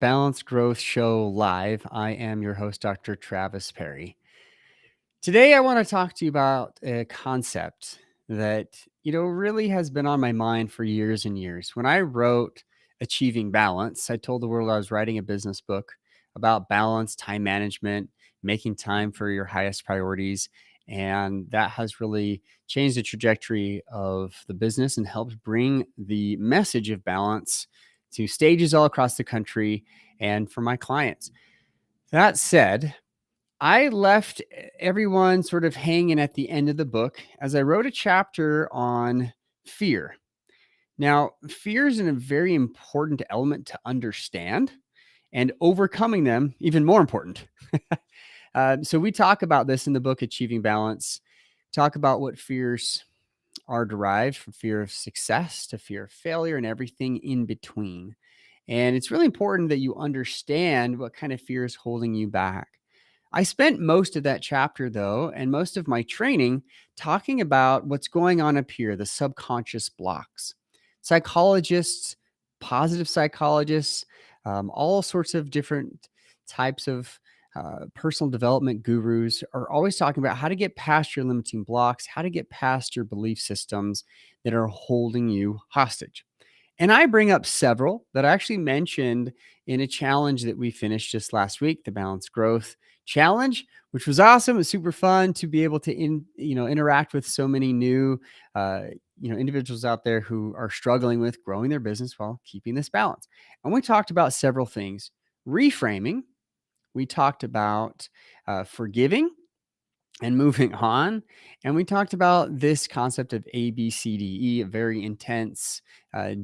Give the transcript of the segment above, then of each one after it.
Balanced Growth Show Live. I am your host, Dr. Travis Perry. Today, I want to talk to you about a concept that, really has been on my mind for years and years. When I wrote Achieving Balance, I told the world I was writing a business book about balance, time management, making time for your highest priorities. And that has really changed the trajectory of the business and helped bring the message of balance to stages all across the country and for my clients. That said, I left everyone sort of hanging at the end of the book as I wrote a chapter on fear. Now, fear is a very important element to understand, and overcoming them even more important. So we talk about this in the book Achieving Balance. Talk about what fears are derived from fear of success to fear of failure and everything in between. And it's really important that you understand what kind of fear is holding you back. I spent most of that chapter, though, and most of my training talking about what's going on up here, the subconscious blocks. Psychologists, positive psychologists, all sorts of different types of personal development gurus are always talking about how to get past your limiting blocks, how to get past your belief systems that are holding you hostage. And I bring up several that I actually mentioned in a challenge that we finished just last week, the Balanced Growth Challenge, which was awesome. It was super fun to be able to interact with so many new individuals out there who are struggling with growing their business while keeping this balance. And we talked about several things: reframing. We talked about forgiving and moving on. And we talked about this concept of ABCDE, a very intense,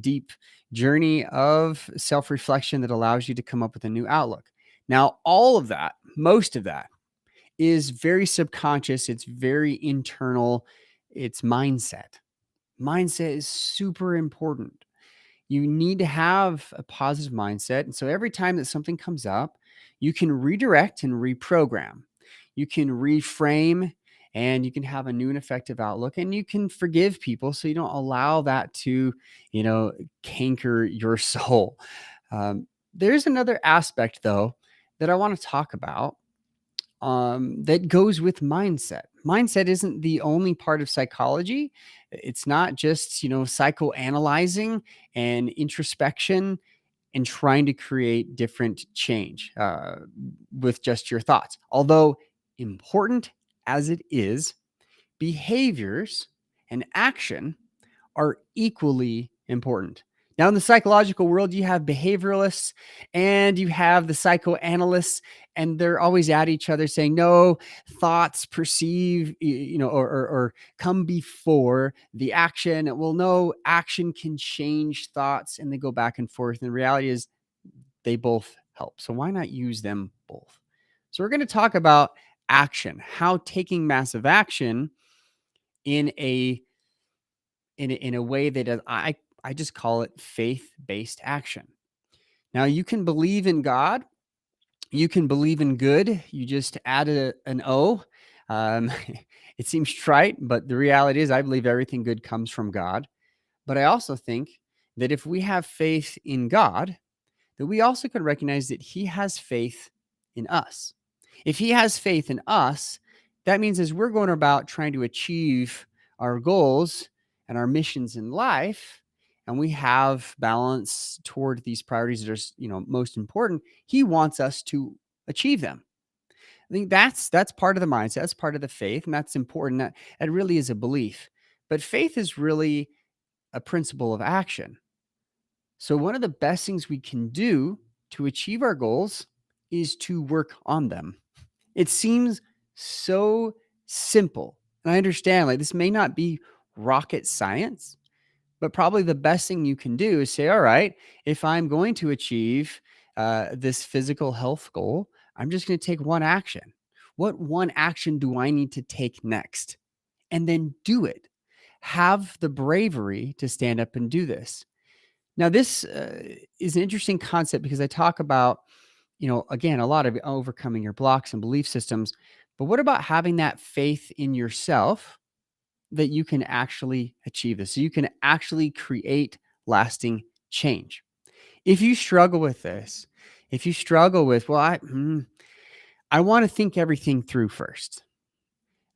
deep journey of self reflection that allows you to come up with a new outlook. Now, all of that, most of that, is very subconscious, it's very internal, it's mindset. Mindset is super important. You need to have a positive mindset. And so every time that something comes up, you can redirect and reprogram. You can reframe and you can have a new and effective outlook, and you can forgive people so you don't allow that to, canker your soul. There's another aspect, though, that I want to talk about that goes with mindset. Mindset isn't the only part of psychology. It's not just, psychoanalyzing and introspection and trying to create different change with just your thoughts. Although important as it is, behaviors and action are equally important. Now, in the psychological world, you have behavioralists and you have the psychoanalysts, and they're always at each other saying, no, thoughts perceive, or come before the action. Well, no, action can change thoughts, and they go back and forth. And the reality is they both help. So why not use them both? So we're going to talk about action, how taking massive action in a way that I just call it faith-based action. Now, you can believe in God, you can believe in good, you just add an O. Um, it seems trite, but the reality is I believe everything good comes from God. But I also think that if we have faith in God, that we also can recognize that he has faith in us. If he has faith in us, that means as we're going about trying to achieve our goals and our missions in life, and we have balance toward these priorities that are, most important, he wants us to achieve them. I think that's part of the mindset, that's part of the faith, and that's important. That really is a belief. But faith is really a principle of action. So, one of the best things we can do to achieve our goals is to work on them. It seems so simple. And I understand, like, this may not be rocket science, but probably the best thing you can do is say, all right, if I'm going to achieve this physical health goal, I'm just going to take one action. What one action do I need to take next? And then do it. Have the bravery to stand up and do this. Now, this is an interesting concept because I talk about, again, a lot of overcoming your blocks and belief systems. But what about having that faith in yourself that you can actually achieve this? So you can actually create lasting change. If you struggle with this, If you struggle with, well, I want to think everything through first.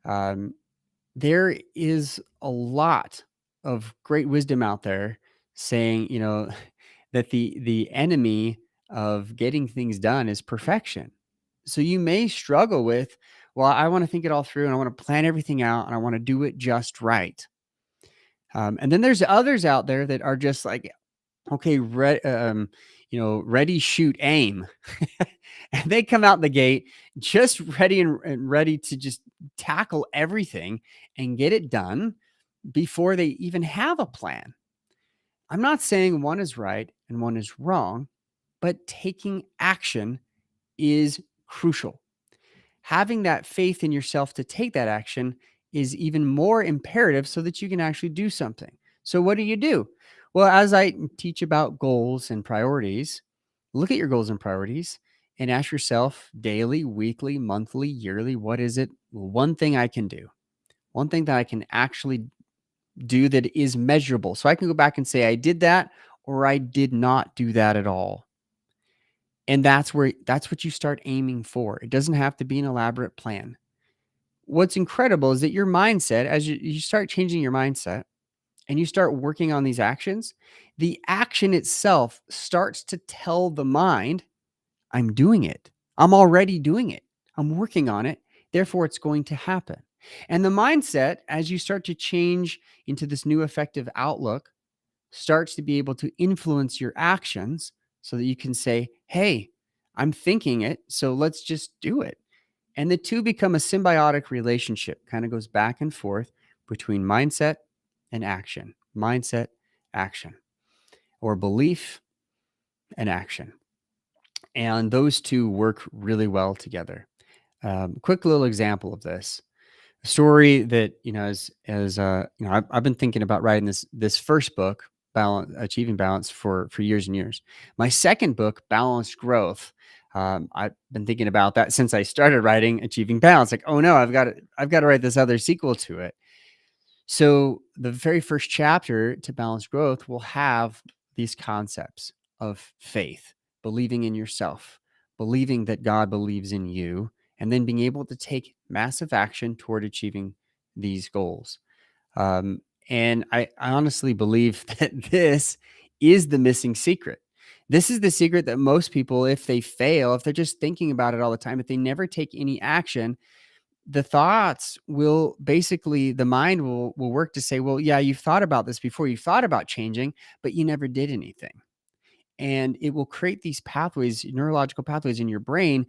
Um, there is a lot of great wisdom out there saying, that the enemy of getting things done is perfection. So you may struggle with, well, I want to think it all through and I want to plan everything out and I want to do it just right. And then there's others out there that are just like, okay, ready, shoot, aim. And they come out the gate just ready and ready to just tackle everything and get it done before they even have a plan. I'm not saying one is right and one is wrong, but taking action is crucial. Having that faith in yourself to take that action is even more imperative so that you can actually do something. So, what do? Well, as I teach about goals and priorities, look at your goals and priorities and ask yourself daily, weekly, monthly, yearly, what is it? One thing I can do, one thing that I can actually do that is measurable. So I can go back and say, I did that or I did not do that at all. And that's what you start aiming for. It doesn't have to be an elaborate plan. What's incredible is that your mindset, as you start changing your mindset and you start working on these actions, the action itself starts to tell the mind, I'm doing it. I'm already doing it. I'm working on it. Therefore, it's going to happen. And the mindset, as you start to change into this new effective outlook, starts to be able to influence your actions so that you can say, hey, I'm thinking it, so let's just do it. And the two become a symbiotic relationship, kind of goes back and forth between mindset and action, mindset, action, or belief and action. And those two work really well together. Quick little example of this. A story that, I've been thinking about writing this first book, Achieving Balance, for years and years. My second book, Balanced Growth, I've been thinking about that since I started writing Achieving Balance. Like, oh no, I've got to write this other sequel to it. So the very first chapter to Balanced Growth will have these concepts of faith, believing in yourself, believing that God believes in you, and then being able to take massive action toward achieving these goals. Um, and I honestly believe that this is the missing secret. This is the secret that most people, if they fail, if they're just thinking about it all the time, if they never take any action, the thoughts will basically, the mind will work to say, well, yeah, you've thought about this before, you thought about changing, but you never did anything. And it will create these pathways, neurological pathways in your brain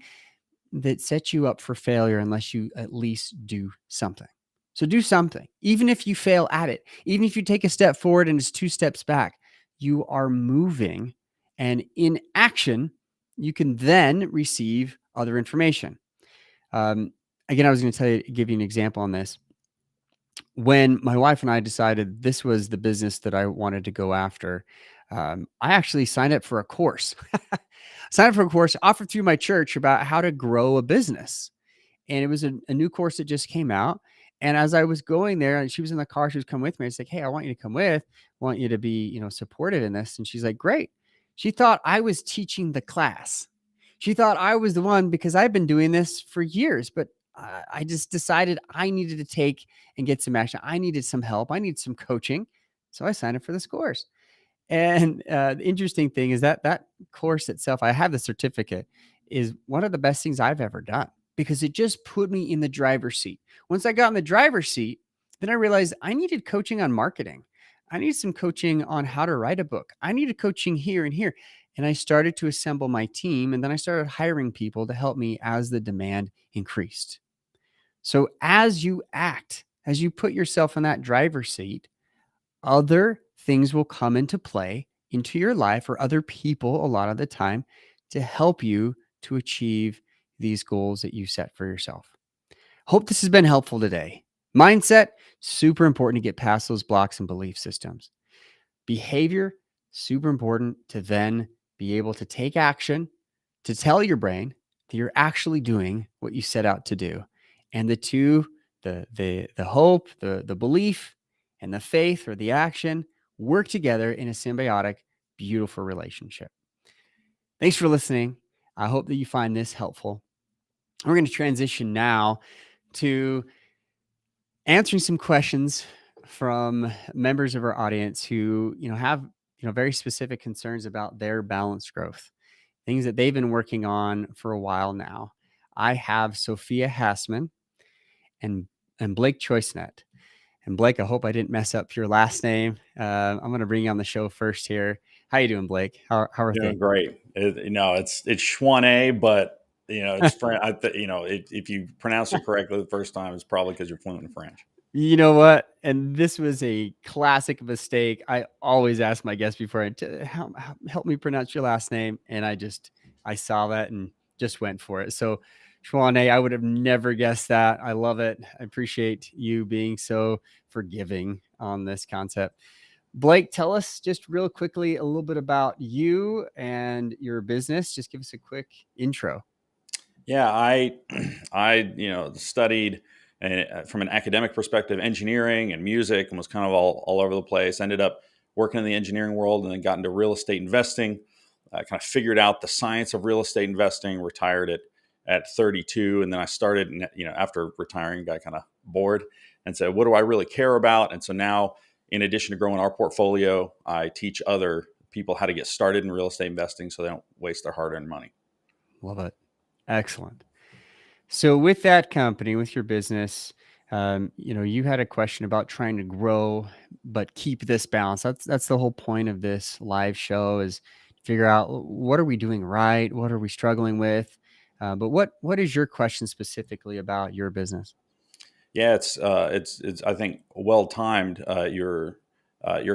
that set you up for failure unless you at least do something. So do something. Even if you fail at it, even if you take a step forward and it's two steps back, you are moving. And in action, you can then receive other information. Again, I was going to give you an example on this. When my wife and I decided this was the business that I wanted to go after, I actually signed up for a course. Signed up for a course offered through my church about how to grow a business. And it was a new course that just came out. And as I was going there, and she was in the car, she was coming with me. I was like, hey, I want you to come with. I want you to be, supportive in this. And she's like, great. She thought I was teaching the class. She thought I was the one because I've been doing this for years, but I just decided I needed to take and get some action. I needed some help. I needed some coaching. So I signed up for this course. And the interesting thing is that course itself, I have the certificate, is one of the best things I've ever done because it just put me in the driver's seat. Once I got in the driver's seat, then I realized I needed coaching on marketing. I needed some coaching on how to write a book. I needed coaching here and here. And I started to assemble my team, and then I started hiring people to help me as the demand increased. So as you act, as you put yourself in that driver's seat, other things will come into play into your life, or other people a lot of the time, to help you to achieve these goals that you set for yourself. Hope this has been helpful today. Mindset, super important to get past those blocks and belief systems. Behavior, super important to then be able to take action, to tell your brain that you're actually doing what you set out to do. And the two, the hope, the belief, and the faith or the action work together in a symbiotic, beautiful relationship. Thanks for listening. I hope that you find this helpful. We're going to transition now to answering some questions from members of our audience who, have, very specific concerns about their balanced growth, things that they've been working on for a while now. I have Sophia Hassman and Blake Choicenet. And Blake, I hope I didn't mess up your last name. I'm going to bring you on the show first here. How you doing, Blake? How are Doing things? great. It's Schwann, but it's French. If you pronounce it correctly the first time, it's probably because you're fluent in French. You know what? And this was a classic mistake. I always ask my guests before help me pronounce your last name, and I saw that and just went for it. So, Schwane, I would have never guessed that. I love it. I appreciate you being so forgiving on this concept. Blake, tell us just real quickly a little bit about you and your business. Just give us a quick intro. Yeah, I studied from an academic perspective, engineering and music, and was kind of all over the place. Ended up working in the engineering world, and then got into real estate investing. I kind of figured out the science of real estate investing. Retired at 32, and then I started. After retiring, got kind of bored and said, "What do I really care about?" And so now, in addition to growing our portfolio, I teach other people how to get started in real estate investing, so they don't waste their hard-earned money. Love it. Excellent. So with that company, with your business, you had a question about trying to grow, but keep this balance. That's the whole point of this live show is figure out what are we doing right? What are we struggling with? But what is your question specifically about your business? Yeah, it's I think well timed your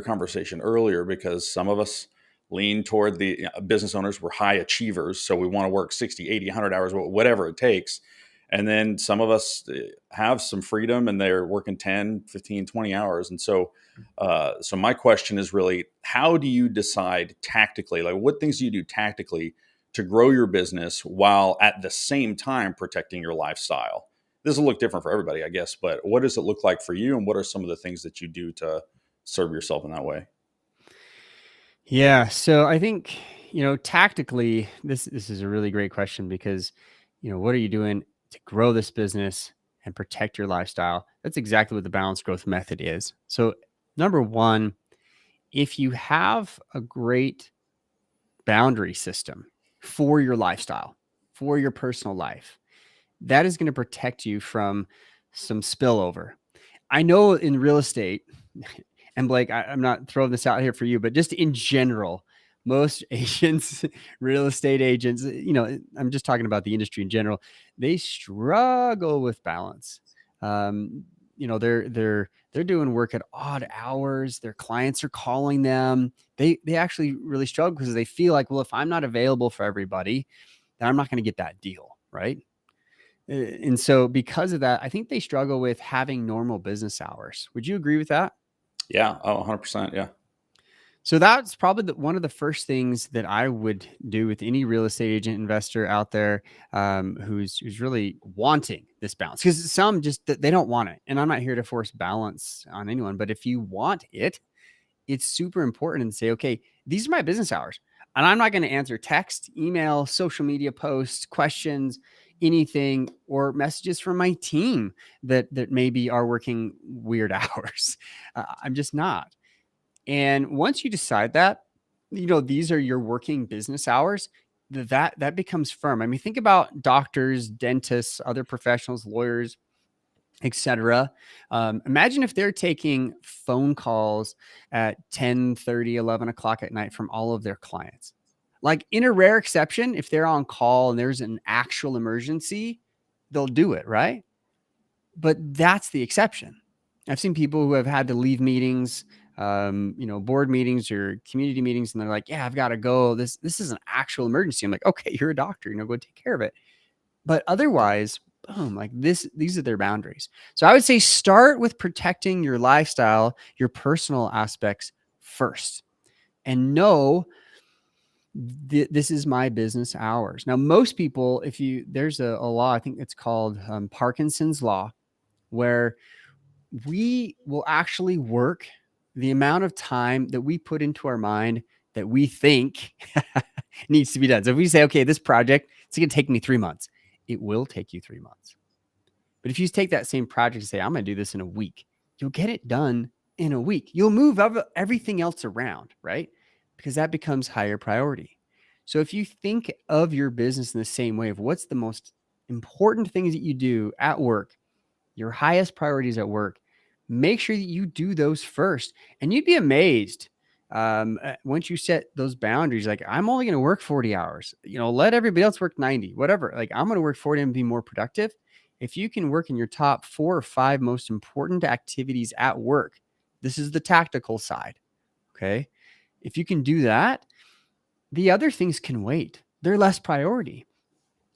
conversation earlier, because some of us lean toward the business owners. We're high achievers, so we want to work 60, 80, 100 hours, whatever it takes. And then some of us have some freedom and they're working 10, 15, 20 hours. And so my question is really, how do you decide tactically, like what things do you do tactically to grow your business while at the same time protecting your lifestyle? This will look different for everybody, I guess, but what does it look like for you? And what are some of the things that you do to serve yourself in that way? Yeah, so I think, tactically, this is a really great question because, what are you doing to grow this business and protect your lifestyle? That's exactly what the balanced growth method is. So, number one, if you have a great boundary system for your lifestyle, for your personal life, that is going to protect you from some spillover. I know in real estate, and Blake, I'm not throwing this out here for you, but just in general, most agents, real estate agents, I'm just talking about the industry in general, they struggle with balance. Um, they're doing work at odd hours. Their clients are calling them. They actually really struggle because they feel like, well, if I'm not available for everybody, then I'm not going to get that deal, right? And so because of that, I think they struggle with having normal business hours. Would you agree with that? Yeah, 100%. Yeah. So that's probably one of the first things that I would do with any real estate agent investor out there who's really wanting this balance, because some just they don't want it, and I'm not here to force balance on anyone. But if you want it, it's super important to say, okay, these are my business hours, and I'm not going to answer text, email, social media posts, questions, anything, or messages from my team that maybe are working weird hours. I'm just not. And once you decide that, these are your working business hours, that becomes firm. I mean, think about doctors, dentists, other professionals, lawyers, etc. Imagine if they're taking phone calls at 10:30, 11 o'clock at night from all of their clients. Like, in a rare exception, if they're on call and there's an actual emergency, they'll do it, right? But that's the exception. I've seen people who have had to leave meetings, board meetings or community meetings, and they're like, "Yeah, I've got to go. This is an actual emergency." I'm like, "Okay, you're a doctor, go take care of it." But otherwise, boom, like these are their boundaries. So I would say start with protecting your lifestyle, your personal aspects first, and know this is my business hours. Now, most people, if you there's a law, I think it's called Parkinson's law, where we will actually work the amount of time that we put into our mind that we think needs to be done. So if we say, okay, this project, it's going to take me 3 months, it will take you 3 months. But if you take that same project and say, I'm going to do this in a week, you'll get it done in a week. You'll move everything else around, right? Because that becomes higher priority. So if you think of your business in the same way of what's the most important things that you do at work, your highest priorities at work, make sure that you do those first. And you'd be amazed once you set those boundaries, like I'm only going to work 40 hours, let everybody else work 90, whatever. Like I'm going to work 40 and be more productive. If you can work in your top 4 or 5 most important activities at work, this is the tactical side. Okay. If you can do that, the other things can wait. They're less priority.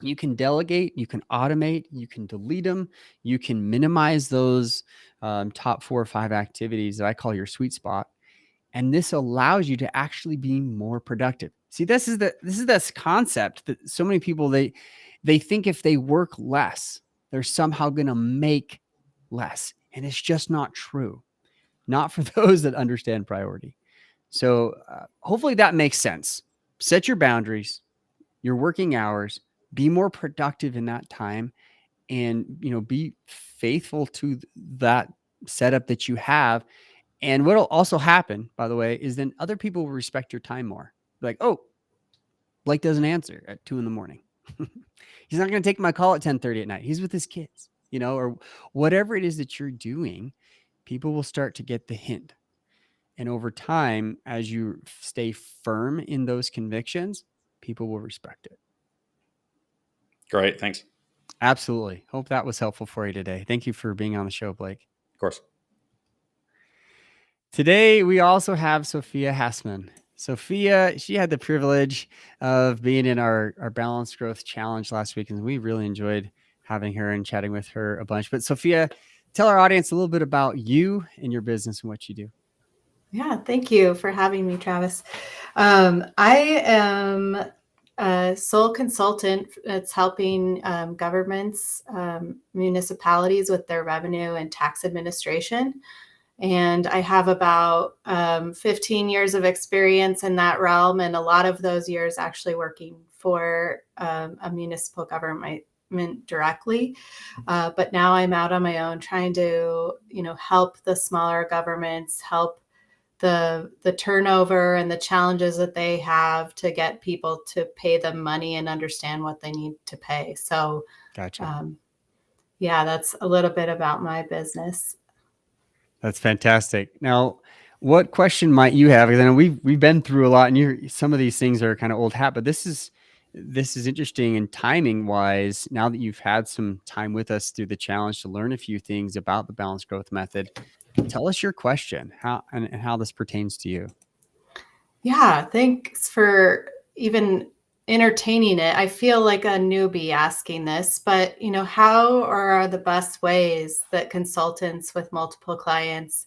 You can delegate, you can automate, you can delete them, you can minimize those top 4 or 5 activities that I call your sweet spot. And this allows you to actually be more productive. See, this is this concept that so many people, they think if they work less, they're somehow going to make less. And it's just not true. Not for those that understand priority. So hopefully that makes sense. Set your boundaries, your working hours, be more productive in that time, and be faithful to that setup that you have. And what'll also happen, by the way, is then other people will respect your time more. Like, oh, Blake doesn't answer at 2 a.m. He's not going to take my call at 10:30 at night. He's with his kids, or whatever it is that you're doing, people will start to get the hint. And over time, as you stay firm in those convictions, people will respect it. Great. Thanks. Absolutely. Hope that was helpful for you today. Thank you for being on the show, Blake. Of course. Today, we also have Sophia Hassman. Sophia, she had the privilege of being in our Balanced Growth Challenge last week, and we really enjoyed having her and chatting with her a bunch. But Sophia, tell our audience a little bit about you and your business and what you do. Yeah, thank you for having me, Travis. I am a sole consultant that's helping governments, municipalities with their revenue and tax administration. And I have about 15 years of experience in that realm, and a lot of those years actually working for a municipal government directly. But now I'm out on my own trying to, help the smaller governments, help the turnover and the challenges that they have to get people to pay them money and understand what they need to pay. So, Gotcha. Yeah, that's a little bit about my business. That's fantastic. Now, what question might you have? Because I know we've been through a lot, and some of these things are kind of old hat, but this is interesting and timing wise. Now that you've had some time with us through the challenge to learn a few things about the balanced growth method, tell us your question, how this pertains to you. Yeah, thanks for even entertaining it. I feel like a newbie asking this, but how are the best ways that consultants with multiple clients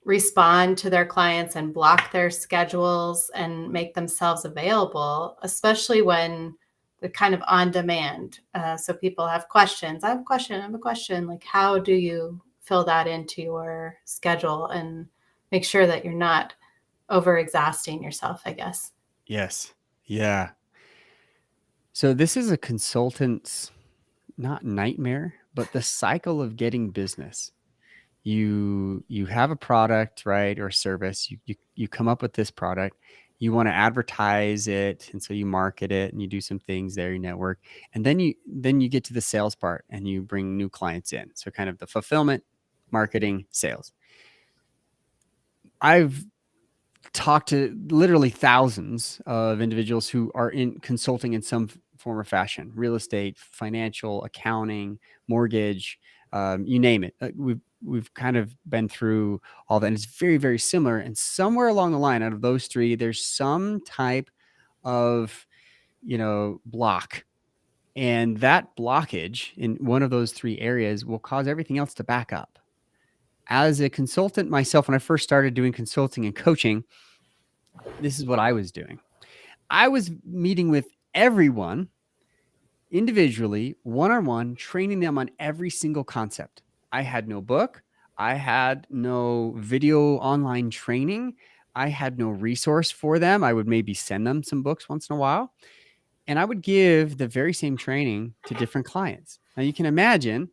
respond to their clients and block their schedules and make themselves available, especially when they're kind of on demand? So people have questions. I have a question. Like, how do you fill that into your schedule and make sure that you're not over exhausting yourself, I guess? Yes. Yeah. So this is a consultant's not nightmare, but the cycle of getting business. You have a product, right, or service. You come up with this product. You want to advertise it, and so you market it and you do some things there, you network, and then you get to the sales part and you bring new clients in. So kind of the fulfillment, marketing, sales. I've talked to literally thousands of individuals who are in consulting in some form or fashion: real estate, financial, accounting, mortgage, you name it. We've kind of been through all that, and it's very, very similar. And somewhere along the line, out of those three, there's some type of block, and that blockage in one of those three areas will cause everything else to back up. As a consultant myself, when I first started doing consulting and coaching, this is what I was doing. I was meeting with everyone individually, one-on-one, training them on every single concept. I had no book. I had no video online training. I had no resource for them. I would maybe send them some books once in a while, and I would give the very same training to different clients. Now you can imagine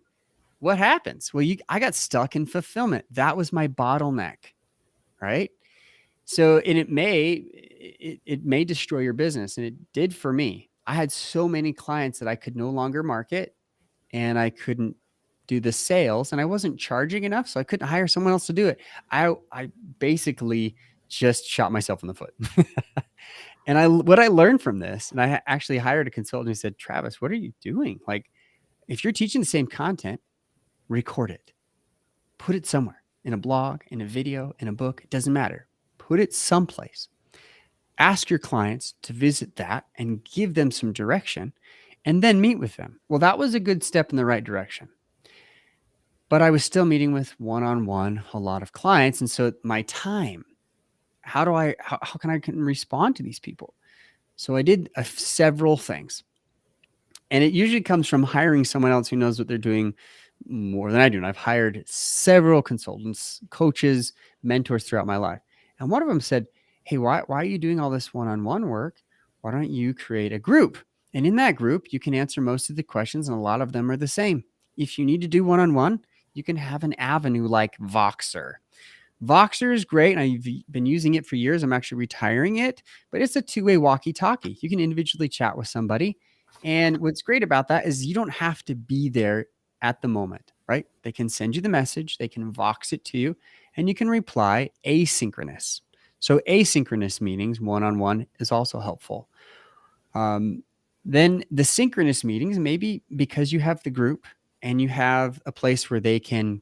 what happens. Well, I got stuck in fulfillment. That was my bottleneck, right? So, and it may destroy your business, and it did for me. I had so many clients that I could no longer market, and I couldn't do the sales, and I wasn't charging enough, so I couldn't hire someone else to do it. I basically just shot myself in the foot. And what I learned from this, and I actually hired a consultant who said, Travis, what are you doing? Like, if you're teaching the same content, record it, put it somewhere in a blog, in a video, in a book. It doesn't matter. Put it someplace. Ask your clients to visit that and give them some direction, and then meet with them. Well, that was a good step in the right direction. But I was still meeting with one-on-one a lot of clients. And so my time, how can I respond to these people? So I did several things. And it usually comes from hiring someone else who knows what they're doing more than I do. And I've hired several consultants, coaches, mentors throughout my life. And one of them said, hey, why are you doing all this one-on-one work? Why don't you create a group? And in that group, you can answer most of the questions, and a lot of them are the same. If you need to do one-on-one, you can have an avenue like Voxer. Voxer is great, and I've been using it for years. I'm actually retiring it, but it's a two-way walkie-talkie. You can individually chat with somebody. And what's great about that is you don't have to be there at the moment, right? They can send you the message, they can Vox it to you, and you can reply asynchronous. So asynchronous meetings, one-on-one, is also helpful. Then the synchronous meetings, maybe because you have the group and you have a place where they can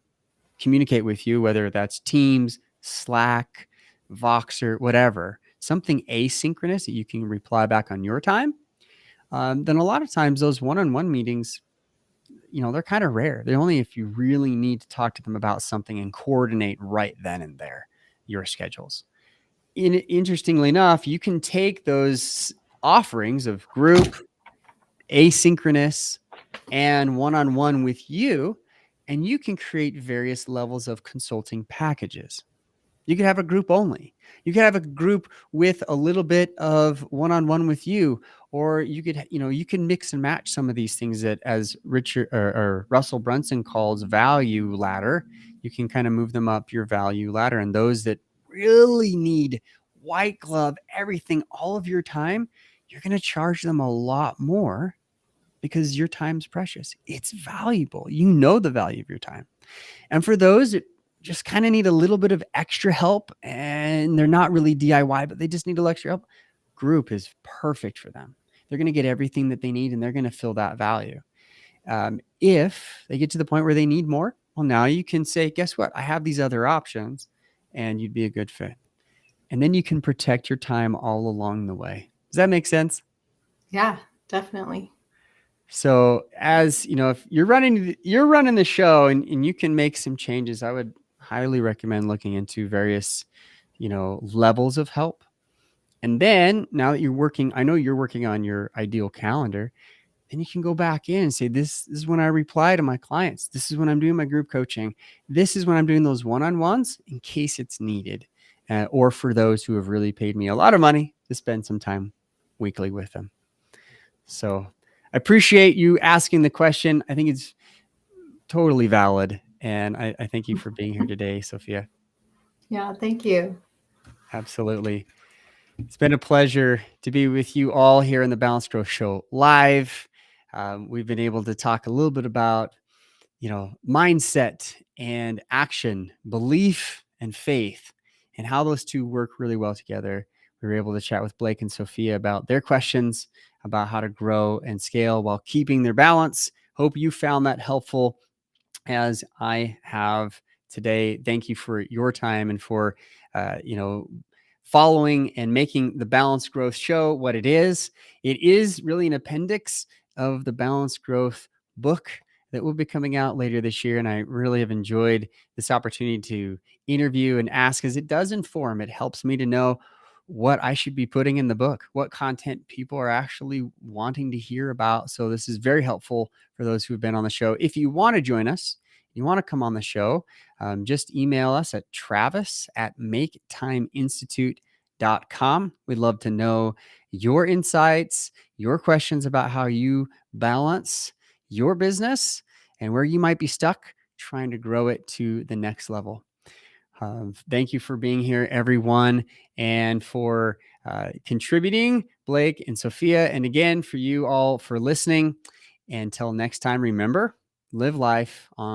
communicate with you, whether that's Teams, Slack, Voxer, whatever, something asynchronous that you can reply back on your time. Then a lot of times those one-on-one meetings, they're kind of rare. They're only if you really need to talk to them about something and coordinate right then and there your schedules. Interestingly enough, you can take those offerings of group, asynchronous, and one-on-one with you, and you can create various levels of consulting packages. You could have a group only. You could have a group with a little bit of one-on-one with you, or you could, you can mix and match some of these things that, as Richard or Russell Brunson calls value ladder. You can kind of move them up your value ladder, and those that really need white glove everything, all of your time, you're going to charge them a lot more because your time's precious. It's valuable. You know the value of your time. And for those that just kind of need a little bit of extra help and they're not really DIY, but they just need a little extra help, group is perfect for them. They're going to get everything that they need and they're going to feel that value. If they get to the point where they need more, well, now you can say, guess what? I have these other options and you'd be a good fit. And then you can protect your time all along the way. Does that make sense? Yeah, definitely. So as if you're running the show and you can make some changes, I would highly recommend looking into various, levels of help. And then now that I know you're working on your ideal calendar, then you can go back in and say, this is when I reply to my clients. This is when I'm doing my group coaching. This is when I'm doing those one-on-ones in case it's needed. Or for those who have really paid me a lot of money to spend some time weekly with them. So I appreciate you asking the question. I think it's totally valid. And I thank you for being here today, Sophia. Yeah, thank you. Absolutely. It's been a pleasure to be with you all here in the Balanced Growth Show live. We've been able to talk a little bit about, mindset and action, belief and faith, and how those two work really well together. We were able to chat with Blake and Sophia about their questions about how to grow and scale while keeping their balance. Hope you found that helpful as I have today. Thank you for your time and for, following and making the Balanced Growth Show what it is. It is really an appendix of the Balanced Growth book that will be coming out later this year. And I really have enjoyed this opportunity to interview and ask, as it does inform. It helps me to know what I should be putting in the book, what content people are actually wanting to hear about. So this is very helpful for those who have been on the show. If you want to join us you want to come on the show, just email us at travis@maketimeinstitute.com. We'd love to know your insights, your questions about how you balance your business and where you might be stuck trying to grow it to the next level. Thank you for being here, everyone, and for contributing, Blake and Sophia. And again, for you all for listening. Until next time, remember, live life on